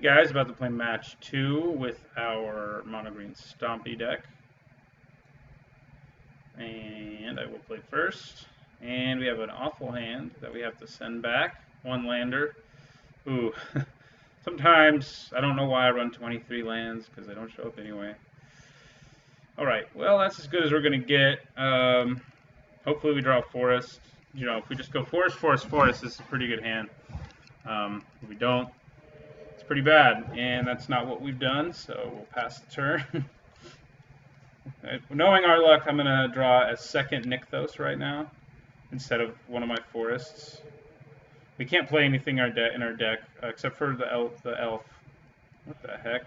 Guys, about to play match 2 with our mono green Stompy deck. And I will play first. And we have an awful hand that we have to send back. One lander. Ooh. Sometimes, I don't know why I run 23 lands, because they don't show up anyway. Alright, well, that's as good as we're going to get. Hopefully we draw a forest. You know, if we just go forest, forest, forest, this is a pretty good hand. If we don't, it's pretty bad, and that's not what we've done, so we'll pass the turn. Knowing our luck, I'm going to draw a second Nykthos right now instead of one of my forests. We can't play anything in our deck except for the elf. What the heck?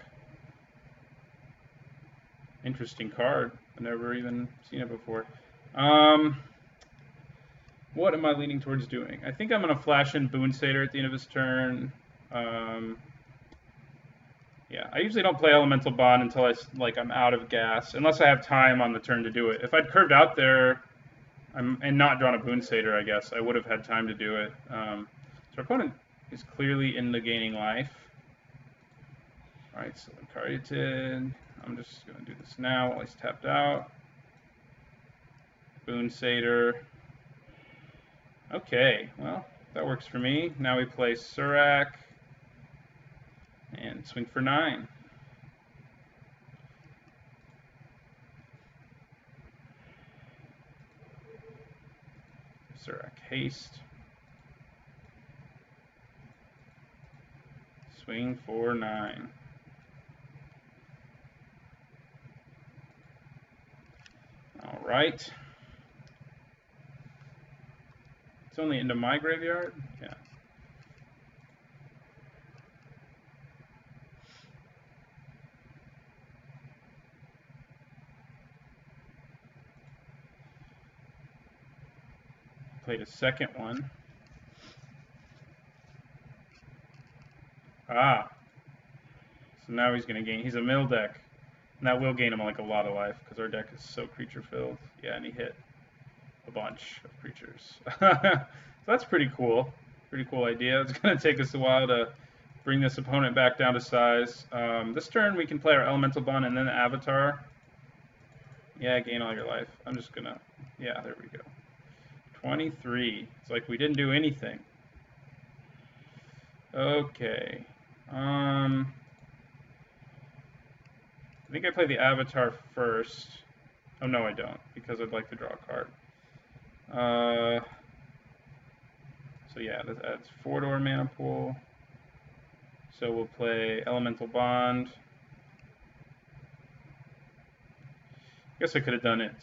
Interesting card. I've never even seen it before. What am I leaning towards doing? I think I'm going to flash in Boon Satyr at the end of his turn. Yeah, I usually don't play Elemental Bond until I'm out of gas, unless I have time on the turn to do it. If I'd curved out there and not drawn a Boon Satyr, I guess, I would have had time to do it. So our opponent is clearly in the gaining life. Alright, so Cardiated. I'm just going to do this now while he's tapped out. Boon Satyr. Okay, well, that works for me. Now we play Surak. And swing for 9. Surak haste. Swing for 9. All right. It's only into my graveyard? Yeah. Played a second one. Ah. So now he's going to gain. He's a mill deck. And that will gain him like a lot of life because our deck is so creature filled. Yeah, and he hit a bunch of creatures. So that's pretty cool. Pretty cool idea. It's going to take us a while to bring this opponent back down to size. This turn we can play our Elemental Bond and then the Avatar. Yeah, gain all your life. I'm just going to... Yeah, there we go. 23. It's like we didn't do anything. Okay. I think I play the Avatar first. Oh, no, I don't, because I'd like to draw a card. So yeah, that adds 4 to our mana pool. So we'll play Elemental Bond. I guess I could have done it.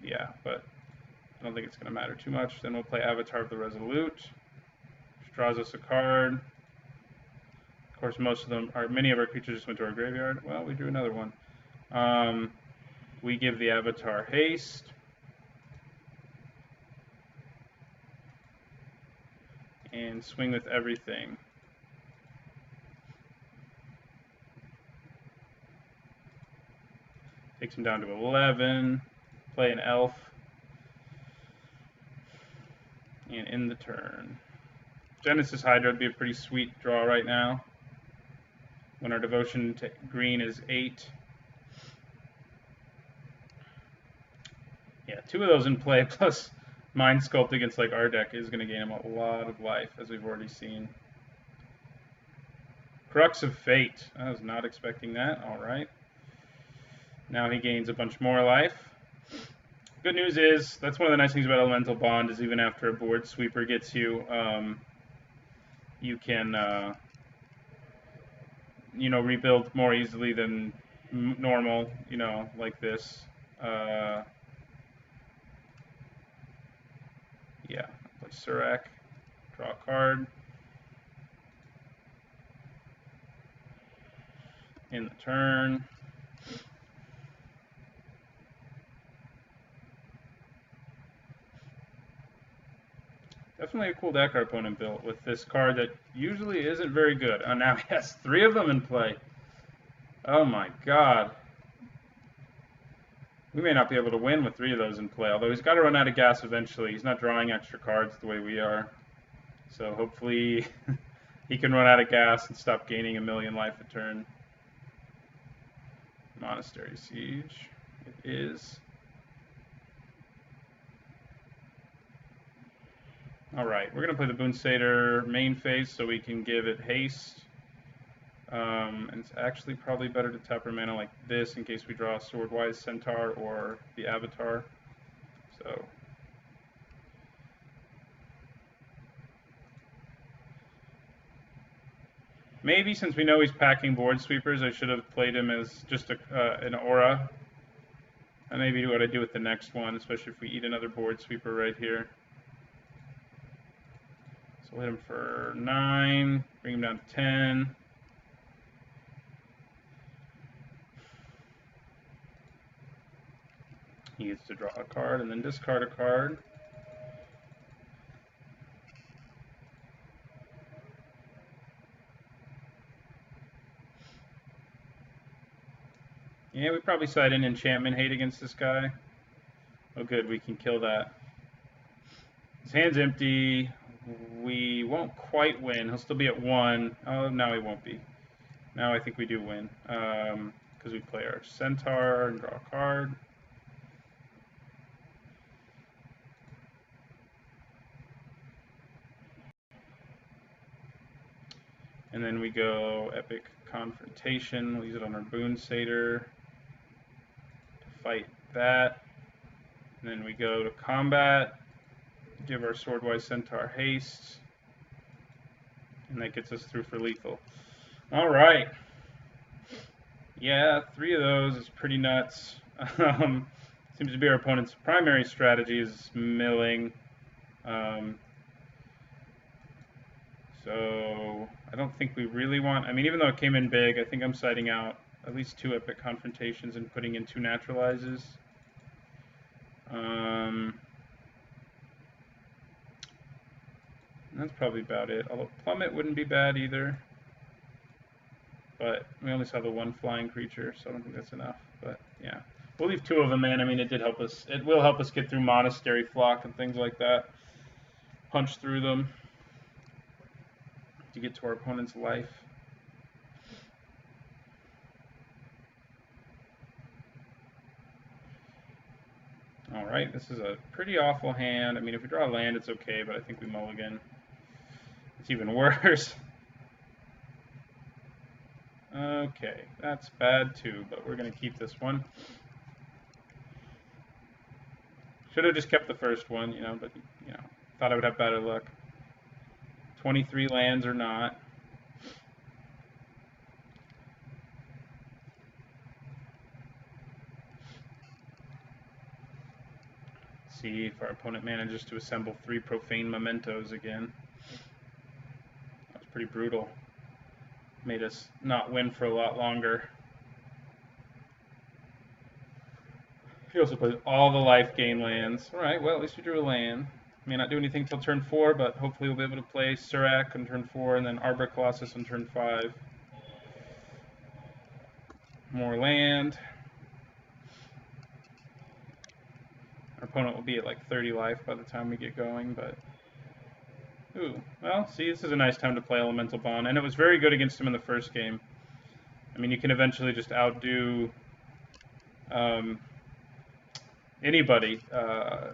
Yeah, but I don't think it's going to matter too much. Then we'll play Avatar of the Resolute, which draws us a card. Of course, many of our creatures just went to our graveyard. Well, we drew another one. We give the Avatar haste. And swing with everything. Takes him down to 11. Play an elf. And end the turn. Genesis Hydra would be a pretty sweet draw right now. When our devotion to green is 8. Yeah, 2 of those in play, plus Mind Sculpt against like our deck is going to gain him a lot of life, as we've already seen. Crux of Fate. I was not expecting that. Alright. Now he gains a bunch more life. Good news is, that's one of the nice things about Elemental Bond, is even after a board sweeper gets you, you can, you know, rebuild more easily than normal, you know, like this. Yeah, play Surak, draw a card. In the turn. Definitely a cool deck our opponent built with this card that usually isn't very good. Oh, now he has 3 of them in play. Oh my god. We may not be able to win with 3 of those in play, although he's got to run out of gas eventually. He's not drawing extra cards the way we are. So hopefully He can run out of gas and stop gaining 1,000,000 life a turn. Monastery Siege. It is. Alright, we're going to play the Boon Satyr main phase so we can give it haste. And it's actually probably better to tap our mana like this in case we draw a Swordwise Centaur or the Avatar. So maybe since we know he's packing board sweepers, I should have played him as just an aura. And maybe what I do with the next one, especially if we eat another board sweeper right here. So we'll hit him for 9, bring him down to 10. He gets to draw a card and then discard a card. Yeah, we probably side in enchantment hate against this guy. Oh good, we can kill that. His hand's empty. We won't quite win. He'll still be at 1. Oh, now he won't be. Now I think we do win. Because we play our Centaur and draw a card. And then we go Epic Confrontation. We'll use it on our Boon Satyr to fight that. And then we go to combat, give our Swordwise Centaur haste, and that gets us through for lethal. Alright. Yeah, 3 of those is pretty nuts. Seems to be our opponent's primary strategy is milling. So I don't think we really want, I mean, even though it came in big, I think I'm siding out at least 2 Epic Confrontations and putting in 2 Naturalizes. That's probably about it. Although Plummet wouldn't be bad either. But we only saw the 1 flying creature, so I don't think that's enough. But yeah, we'll leave 2 of them in. I mean, it did help us. It will help us get through Monastery Flock and things like that. Punch through them to get to our opponent's life. Alright, this is a pretty awful hand. I mean, if we draw a land, it's okay, but I think we mulligan. It's even worse. Okay, that's bad too, but we're going to keep this one. Should have just kept the first one, but, thought I would have better luck. 23 lands or not. See if our opponent manages to assemble 3 profane mementos again. That was pretty brutal. Made us not win for a lot longer. He also plays all the life gain lands. Alright, well, at least we drew a land. May not do anything till turn 4, but hopefully we'll be able to play Surak on turn 4 and then Arbor Colossus on turn 5. More land. Our opponent will be at like 30 life by the time we get going, but... Ooh, well, see, this is a nice time to play Elemental Bond, and it was very good against him in the first game. I mean, you can eventually just outdo anybody.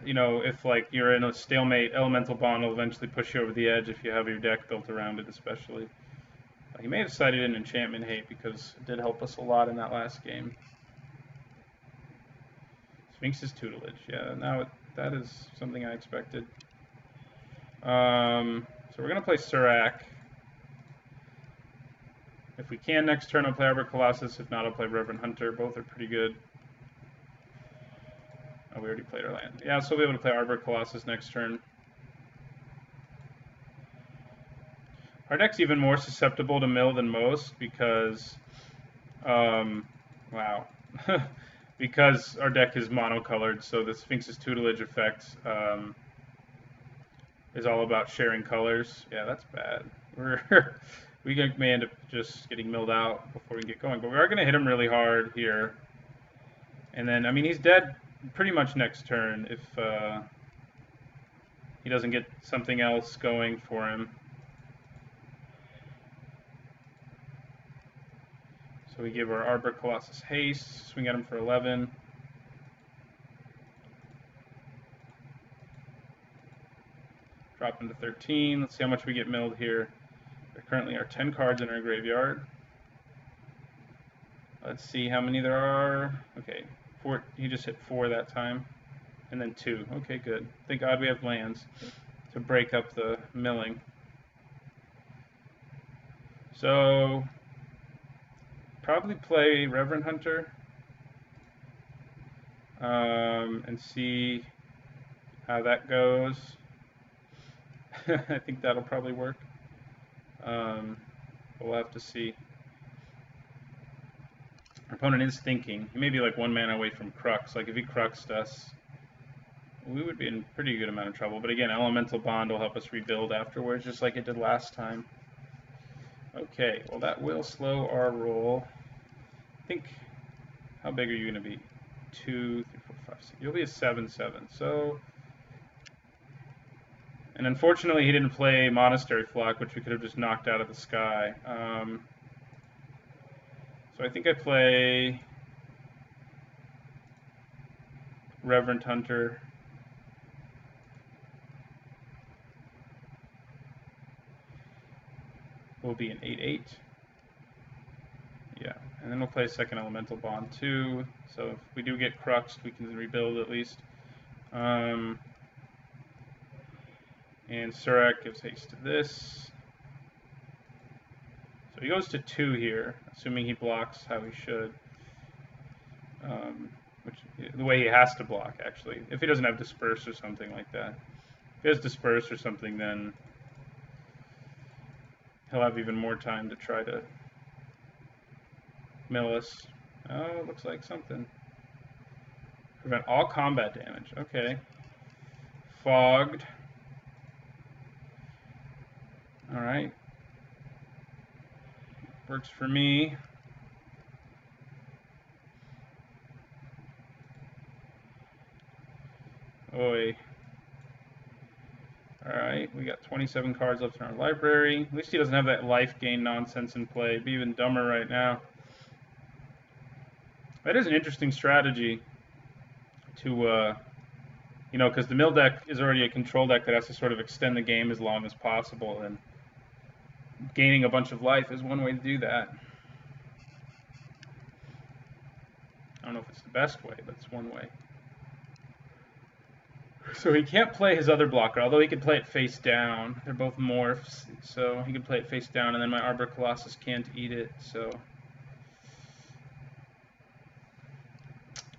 If like you're in a stalemate, Elemental Bond will eventually push you over the edge if you have your deck built around it, especially. He may have sided in Enchantment Hate because it did help us a lot in that last game. Sphinx's Tutelage, yeah, now that is something I expected. So we're going to play Surak. If we can next turn, I'll play Arbor Colossus. If not, I'll play Reverend Hunter. Both are pretty good. Oh, we already played our land. Yeah, so we'll be able to play Arbor Colossus next turn. Our deck's even more susceptible to mill than most because, wow. Because our deck is monocolored, so the Sphinx's Tutelage effect is all about sharing colors. Yeah, that's bad. We may end up just getting milled out before we get going, but we are going to hit him really hard here. And then, I mean, he's dead pretty much next turn if he doesn't get something else going for him. So we give our Arbor Colossus haste, swing at him for 11. Drop him to 13. Let's see how much we get milled here. There currently are 10 cards in our graveyard. Let's see how many there are. Okay, 4. He just hit 4 that time. And then 2. Okay, good. Thank God we have lands to break up the milling. So, probably play Reverend Hunter and see how that goes. I think that'll probably work. We'll have to see. Our opponent is thinking. He may be like 1 mana away from Crux. Like if he Cruxed us, we would be in pretty good amount of trouble. But again, Elemental Bond will help us rebuild afterwards, just like it did last time. Okay, well that will slow our roll. I think, how big are you going to be? 2, 3, 4, 5, 6. You'll be a 7/7. So, and unfortunately he didn't play Monastery Flock, which we could have just knocked out of the sky. So I think I play Reverend Hunter. Will be an 8/8. Yeah, and then we'll play second Elemental Bond too. So if we do get Cruxed, we can rebuild at least. And Surak gives haste to this. So he goes to 2 here, assuming he blocks how he should. The way he has to block, actually. If he doesn't have Disperse or something like that. If he has Disperse or something, then he'll have even more time to try to mill us. Oh, looks like something. Prevent all combat damage. Okay. Fogged. Alright. Works for me. Oi. Alright, we got 27 cards left in our library. At least he doesn't have that life gain nonsense in play. It'd be even dumber right now. That is an interesting strategy to, you know, because the mill deck is already a control deck that has to sort of extend the game as long as possible, and gaining a bunch of life is one way to do that. I don't know if it's the best way, but it's one way. So he can't play his other blocker, although he could play it face down. They're both morphs, so he could play it face down, and then my Arbor Colossus can't eat it, so.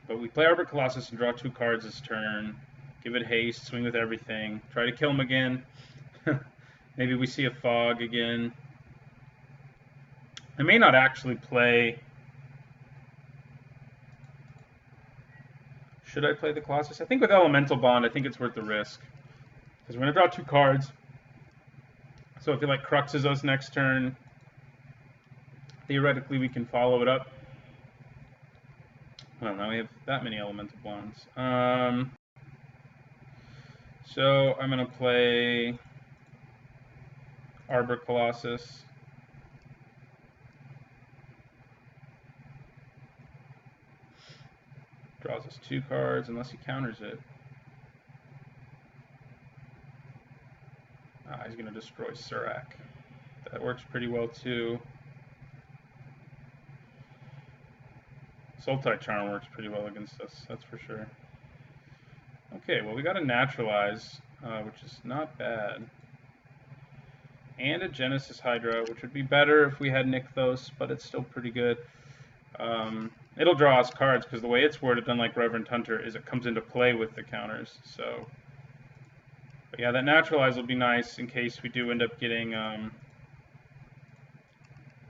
But we play Arbor Colossus and draw 2 cards this turn. Give it haste, swing with everything. Try to kill him again. Maybe we see a fog again. I may not actually play. Should I play the Colossus? I think with Elemental Bond, I think it's worth the risk. Because we're going to draw 2 cards. So if he like Cruxes us next turn, theoretically we can follow it up. Well, now we have that many Elemental Bonds. So I'm going to play Arbor Colossus. Draws us 2 cards unless he counters it. He's going to destroy Surak. That works pretty well too. Sultai Charm works pretty well against us, that's for sure. Okay, well we got a Naturalize, which is not bad. And a Genesis Hydra, which would be better if we had Nykthos, but it's still pretty good. It'll draw us cards, because the way it's worded, unlike Reverend Hunter, is it comes into play with the counters. So, but yeah, that Naturalize will be nice in case we do end up getting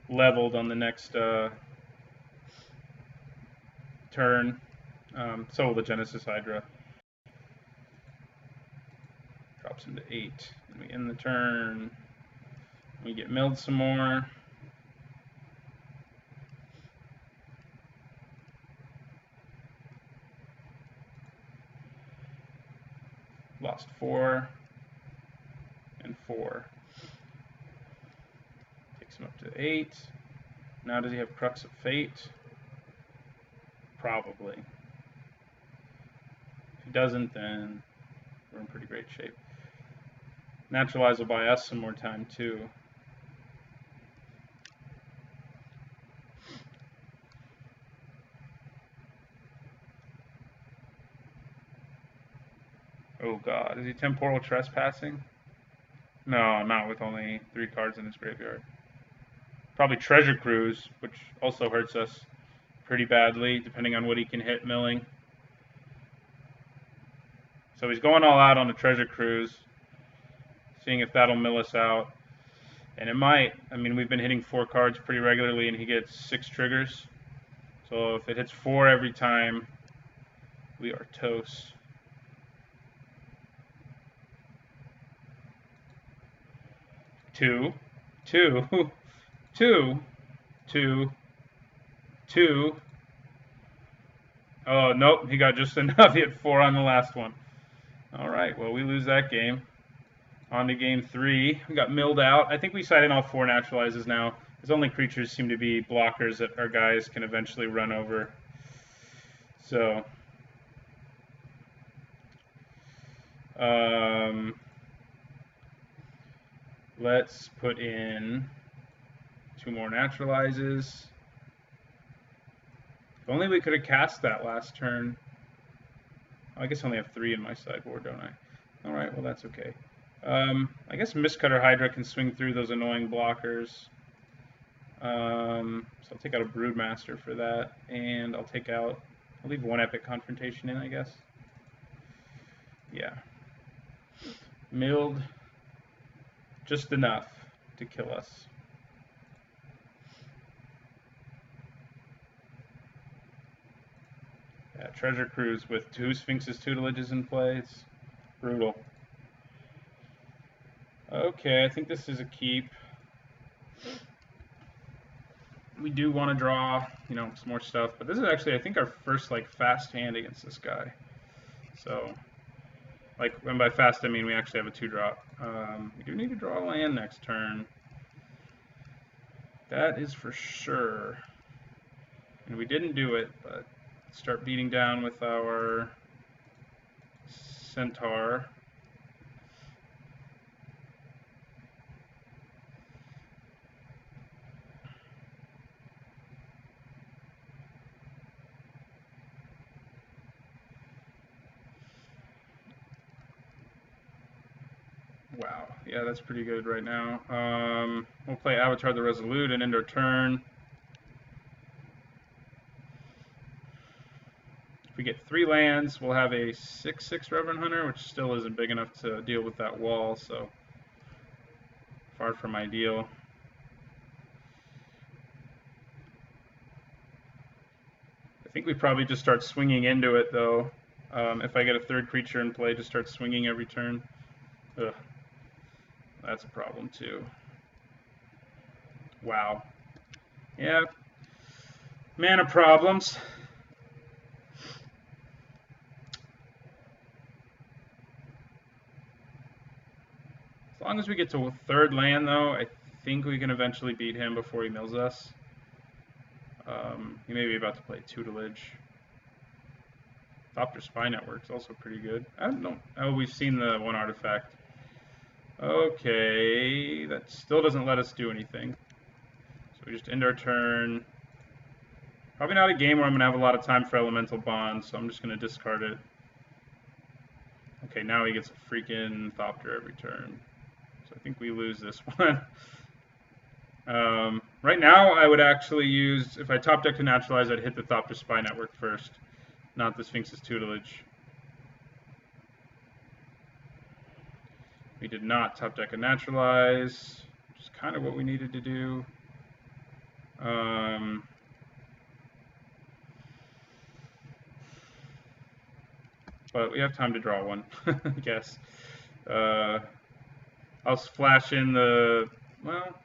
leveled on the next turn. So will the Genesis Hydra. Drops into 8. And we end the turn. We get milled some more. Lost 4 and 4. Takes him up to 8. Now does he have Crux of Fate? Probably. If he doesn't, then we're in pretty great shape. Naturalize will buy us some more time too. Oh god, is he temporal trespassing? No, not with only 3 cards in his graveyard. Probably Treasure Cruise, which also hurts us pretty badly, depending on what he can hit milling. So he's going all out on the Treasure Cruise, seeing if that'll mill us out. And it might. I mean, we've been hitting 4 cards pretty regularly, and he gets 6 triggers. So if it hits 4 every time, we are toast. Two. Oh, nope, he got just enough. He had 4 on the last one. All right, well, we lose that game. On to game 3. We got milled out. I think we side in all 4 naturalizes now. His only creatures seem to be blockers that our guys can eventually run over. So, let's put in 2 more naturalizes. If only we could have cast that last turn. I guess I only have 3 in my sideboard, don't I? Alright, well that's okay. I guess Mistcutter Hydra can swing through those annoying blockers. So I'll take out a Broodmaster for that, and I'll leave 1 Epic Confrontation in, I guess. Yeah. Milled just enough to kill us. Yeah, Treasure Cruise with 2 Sphinx's Tutelages in play. It's brutal. Okay, I think this is a keep. We do want to draw, some more stuff, but this is actually, I think, our first, fast hand against this guy. So, and by fast, I mean we actually have a 2-drop. We do need to draw a land next turn. That is for sure. And we didn't do it, but start beating down with our Centaur. Wow, yeah, that's pretty good right now. We'll play Avatar the Resolute and end our turn. If we get 3 lands, we'll have a 6/6 Reverend Hunter, which still isn't big enough to deal with that wall, so far from ideal. I think we probably just start swinging into it, though. If I get a 3rd creature in play, just start swinging every turn. Ugh. That's a problem, too. Wow. Yeah. Mana problems. As long as we get to a 3rd land, though, I think we can eventually beat him before he mills us. He may be about to play Tutelage. Thopter Spy Network's also pretty good. I don't know. Oh, we've seen the 1 artifact. Okay, that still doesn't let us do anything. So we just end our turn. Probably not a game where I'm going to have a lot of time for Elemental Bond, so I'm just going to discard it. Okay, now he gets a freaking Thopter every turn. So I think we lose this one. Right now, I would actually use, if I top deck to naturalize, I'd hit the Thopter Spy Network first, not the Sphinx's Tutelage. We did not top deck a naturalize, which is kind of what we needed to do. But we have time to draw one, I guess. I'll flash in the, well,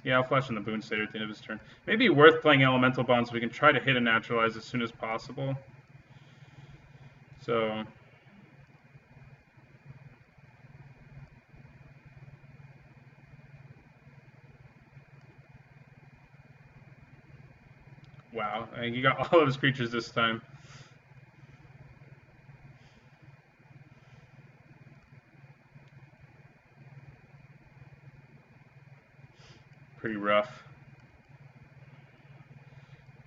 yeah, I'll flash in the Boon Satyr at the end of his turn. Maybe worth playing Elemental Bond so we can try to hit a naturalize as soon as possible. So, Wow, he got all of his creatures this time. Pretty rough.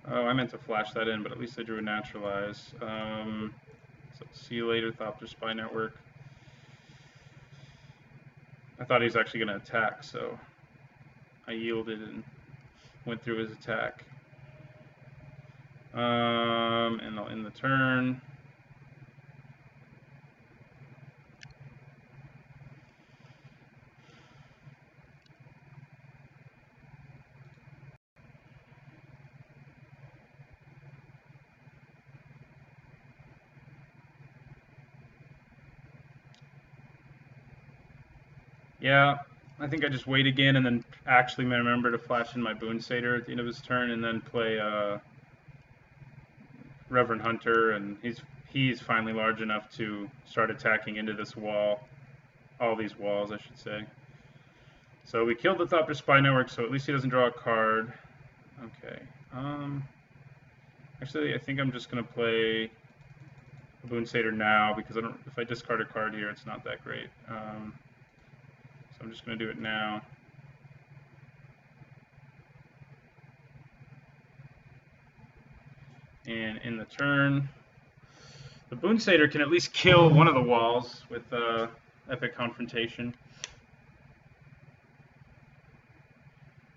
Oh, I meant to flash that in, but at least I drew a naturalize. So see you later, Thopter Spy Network. I thought he was actually going to attack, so I yielded and went through his attack. And I'll end the turn. Yeah, I think I just wait again and then actually remember to flash in my Boon Satyr at the end of his turn and then play Reverend Hunter, and he's finally large enough to start attacking into this wall, all these walls, I should say. So we killed the Thopter Spy Network, so at least he doesn't draw a card. Okay. Actually, I think I'm just gonna play a Boon Satyr now because if I discard a card here, it's not that great. So I'm just gonna do it now. And in the turn, the Boon Satyr can at least kill one of the walls with Epic Confrontation.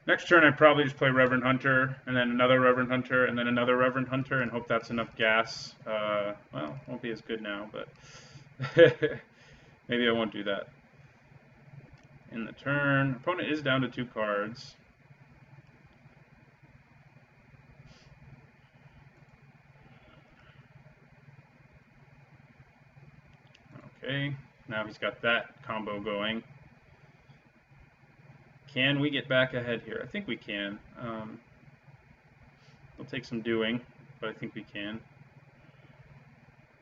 Next turn, I'd probably just play Reverend Hunter, and then another Reverend Hunter, and then another Reverend Hunter, and hope that's enough gas. Well, won't be as good now, but maybe I won't do that. In the turn, opponent is down to 2 cards. Okay, now he's got that combo going. Can we get back ahead here? I think we can. It'll take some doing, but I think we can.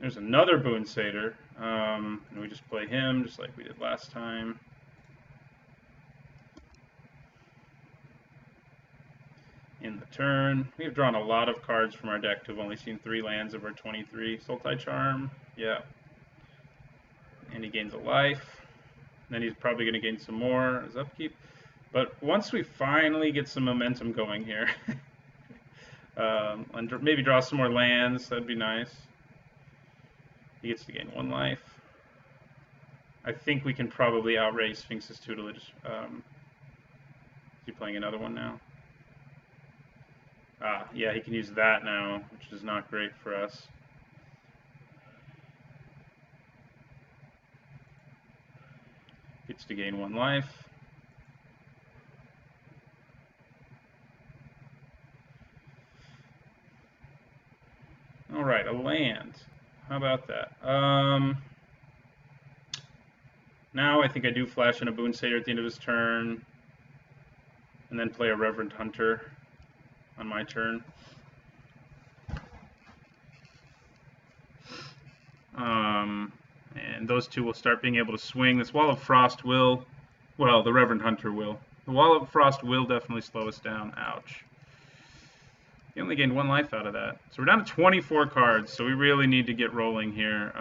There's another Boon Satyr, and we just play him just like we did last time. In the turn, we have drawn a lot of cards from our deck to have only seen 3 lands of our 23. Sultai Charm, yeah. And he gains a life. Then he's probably going to gain some more as upkeep. But once we finally get some momentum going here, and maybe draw some more lands, that'd be nice. He gets to gain 1 life. I think we can probably outrace Sphinx's tutelage. Is he playing another one now? Yeah, he can use that now, which is not great for us. Gets to gain 1 life. Alright, a land. How about that? Now I think I do flash in a Boon Satyr at the end of his turn, and then play a Reverend Hunter on my turn. And those two will start being able to swing. This Wall of Frost will, well, the Reverend Hunter will. The Wall of Frost will definitely slow us down. Ouch. He only gained 1 life out of that. So we're down to 24 cards, so we really need to get rolling here.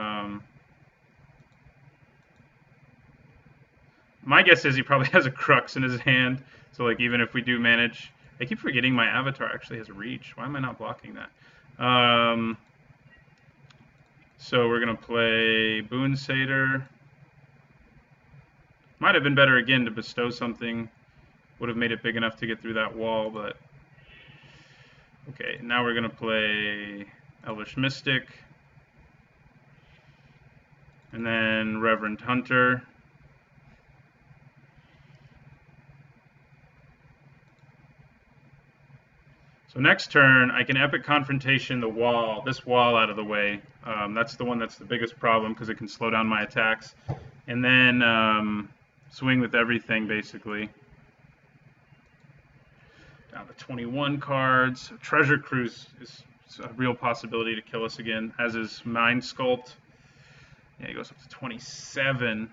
My guess is he probably has a Crux in his hand, so like even if we do manage... I keep forgetting my avatar actually has reach. Why am I not blocking that? So we're going to play Boon Satyr. Might have been better again to bestow something. Would have made it big enough to get through that wall, but... Okay, now we're going to play Elvish Mystic. And then Reverend Hunter. So next turn, I can Epic Confrontation the wall, this wall out of the way. That's the one that's the biggest problem because it can slow down my attacks. And then swing with everything, basically. Down to 21 cards. Treasure Cruise is a real possibility to kill us again, as is Mind Sculpt. Yeah, he goes up to 27.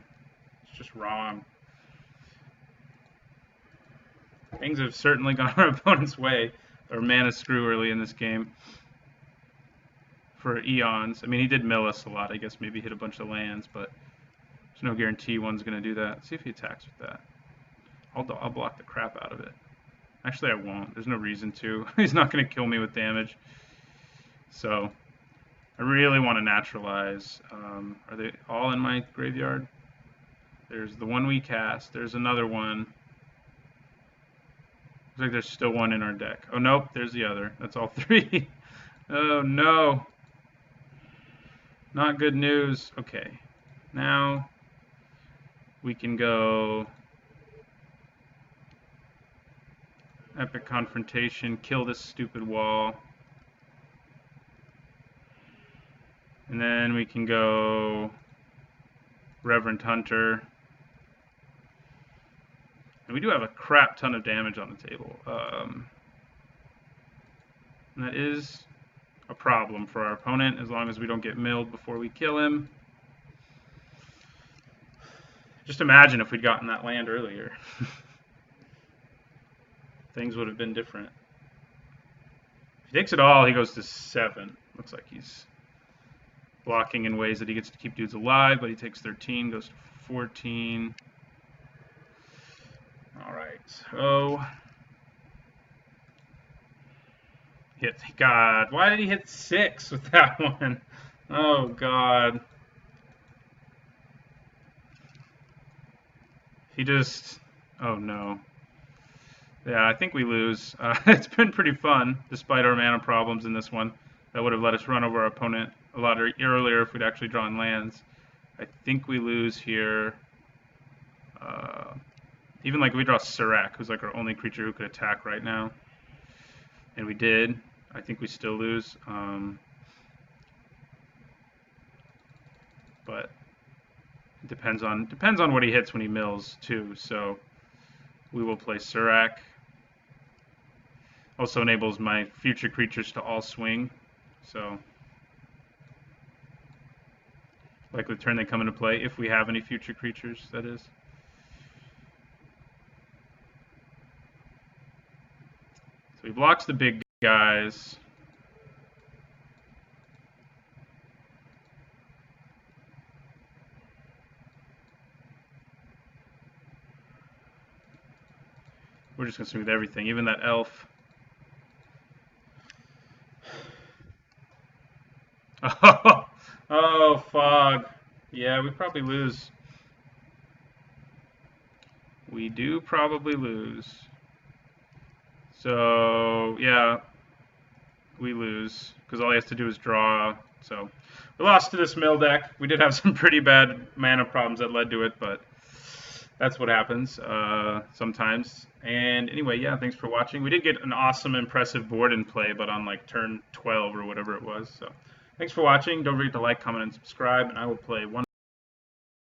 It's just wrong. Things have certainly gone our opponent's way. or mana screw early in this game for eons. I mean, he did mill us a lot. I guess maybe hit a bunch of lands, but there's no guarantee one's going to do that. Let's see if he attacks with that. I'll block the crap out of it. Actually, I won't. There's no reason to. He's not going to kill me with damage. So I really want to naturalize. Are they all in my graveyard? There's the one we cast. There's another one. Looks like there's still one in our deck. Oh, nope. There's the other. That's all three. Oh, no. Not good news. Okay. Now we can go Epic Confrontation, kill this stupid wall. And then we can go Reverend Hunter. And we do have a crap ton of damage on the table. And that is a problem for our opponent as long as we don't get milled before we kill him. Just imagine if we'd gotten that land earlier. Things would have been different. If he takes it all, he goes to 7. Looks like he's blocking in ways that he gets to keep dudes alive, but he takes 13, goes to 14. Alright, so hit. God, why did he hit 6 with that one? Oh, God. He just... Oh, no. Yeah, I think we lose. It's been pretty fun, despite our mana problems in this one. That would have let us run over our opponent a lot earlier if we'd actually drawn lands. I think we lose here. Even like we draw Serac, who's like our only creature who could attack right now. And we did. I think we still lose. But it depends on what he hits when he mills too. So we will play Serac. Also enables my future creatures to all swing. So likely turn they come into play if we have any future creatures, that is. So he blocks the big guys. We're just going to swing with everything, even that elf. Oh, fog. Yeah, we probably lose. We do probably lose. So, yeah, we lose, because all he has to do is draw. So, we lost to this mill deck. We did have some pretty bad mana problems that led to it, but that's what happens sometimes. And anyway, yeah, thanks for watching. We did get an awesome, impressive board in play, but on like turn 12 or whatever it was. So, thanks for watching. Don't forget to like, comment, and subscribe, and I will play one